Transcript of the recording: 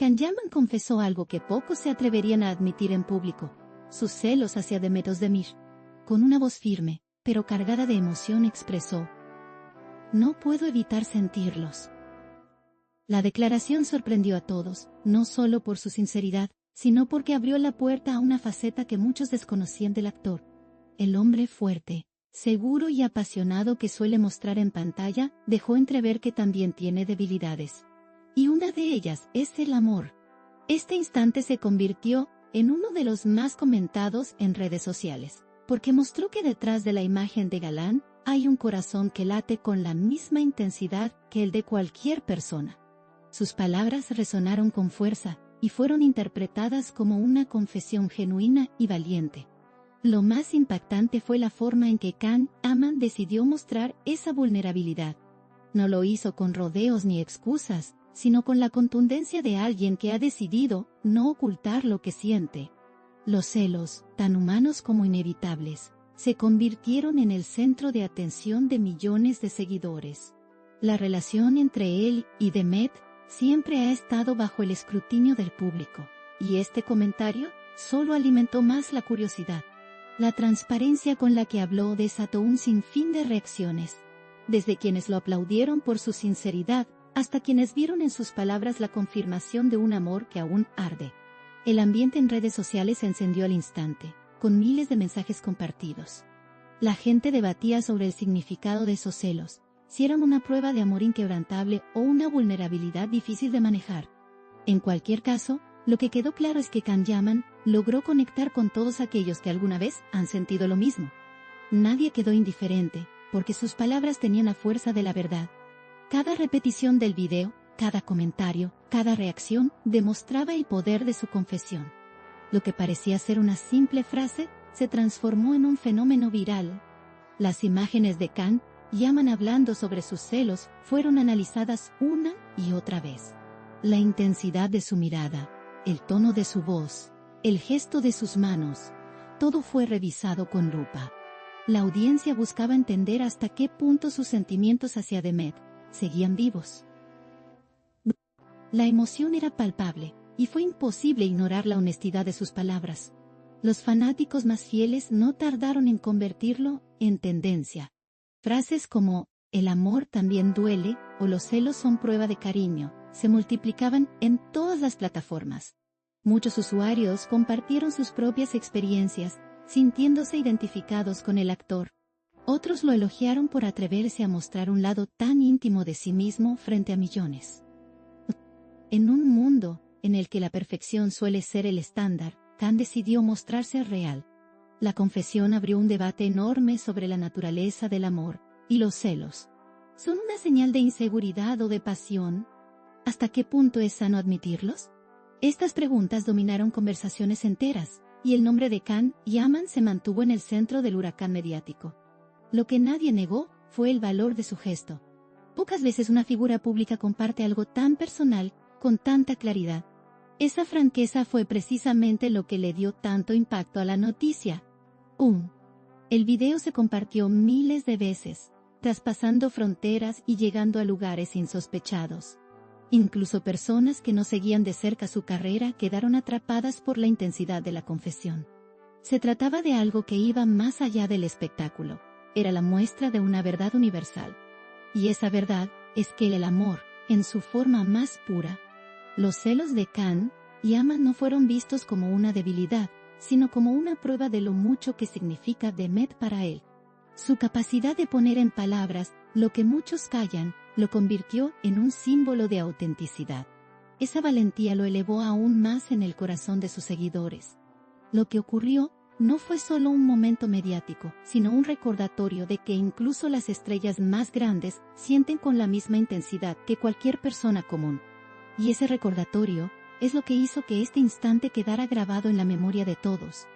Can Yaman confesó algo que pocos se atreverían a admitir en público: sus celos hacia Demet Özdemir. Con una voz firme, pero cargada de emoción, expresó: "No puedo evitar sentirlos". La declaración sorprendió a todos, no solo por su sinceridad, sino porque abrió la puerta a una faceta que muchos desconocían del actor. El hombre fuerte, seguro y apasionado que suele mostrar en pantalla, dejó entrever que también tiene debilidades. Y una de ellas es el amor. Este instante se convirtió en uno de los más comentados en redes sociales, porque mostró que detrás de la imagen de galán hay un corazón que late con la misma intensidad que el de cualquier persona. Sus palabras resonaron con fuerza y fueron interpretadas como una confesión genuina y valiente. Lo más impactante fue la forma en que Can Yaman decidió mostrar esa vulnerabilidad. No lo hizo con rodeos ni excusas, sino con la contundencia de alguien que ha decidido no ocultar lo que siente. Los celos, tan humanos como inevitables, se convirtieron en el centro de atención de millones de seguidores. La relación entre él y Demet siempre ha estado bajo el escrutinio del público, y este comentario solo alimentó más la curiosidad. La transparencia con la que habló desató un sinfín de reacciones, desde quienes lo aplaudieron por su sinceridad, hasta quienes vieron en sus palabras la confirmación de un amor que aún arde. El ambiente en redes sociales se encendió al instante, con miles de mensajes compartidos. La gente debatía sobre el significado de esos celos, si eran una prueba de amor inquebrantable o una vulnerabilidad difícil de manejar. En cualquier caso, lo que quedó claro es que Can Yaman logró conectar con todos aquellos que alguna vez han sentido lo mismo. Nadie quedó indiferente, porque sus palabras tenían la fuerza de la verdad. Cada repetición del video, cada comentario, cada reacción demostraba el poder de su confesión. Lo que parecía ser una simple frase se transformó en un fenómeno viral. Las imágenes de Can Yaman hablando sobre sus celos fueron analizadas una y otra vez. La intensidad de su mirada, el tono de su voz, el gesto de sus manos, todo fue revisado con lupa. La audiencia buscaba entender hasta qué punto sus sentimientos hacia Demet seguían vivos. La emoción era palpable, y fue imposible ignorar la honestidad de sus palabras. Los fanáticos más fieles no tardaron en convertirlo en tendencia. Frases como "el amor también duele" o "los celos son prueba de cariño" se multiplicaban en todas las plataformas. Muchos usuarios compartieron sus propias experiencias, sintiéndose identificados con el actor. Otros lo elogiaron por atreverse a mostrar un lado tan íntimo de sí mismo frente a millones. En un mundo en el que la perfección suele ser el estándar, Can decidió mostrarse real. La confesión abrió un debate enorme sobre la naturaleza del amor y los celos. ¿Son una señal de inseguridad o de pasión? ¿Hasta qué punto es sano admitirlos? Estas preguntas dominaron conversaciones enteras, y el nombre de Can Yaman se mantuvo en el centro del huracán mediático. Lo que nadie negó fue el valor de su gesto. Pocas veces una figura pública comparte algo tan personal con tanta claridad. Esa franqueza fue precisamente lo que le dio tanto impacto a la noticia. El video se compartió miles de veces, traspasando fronteras y llegando a lugares insospechados. Incluso personas que no seguían de cerca su carrera quedaron atrapadas por la intensidad de la confesión. Se trataba de algo que iba más allá del espectáculo. Era la muestra de una verdad universal. Y esa verdad es que el amor, en su forma más pura. Los celos de Can Yaman no fueron vistos como una debilidad, sino como una prueba de lo mucho que significa Demet para él. Su capacidad de poner en palabras lo que muchos callan, lo convirtió en un símbolo de autenticidad. Esa valentía lo elevó aún más en el corazón de sus seguidores. Lo que ocurrió no fue solo un momento mediático, sino un recordatorio de que incluso las estrellas más grandes sienten con la misma intensidad que cualquier persona común. Y ese recordatorio es lo que hizo que este instante quedara grabado en la memoria de todos,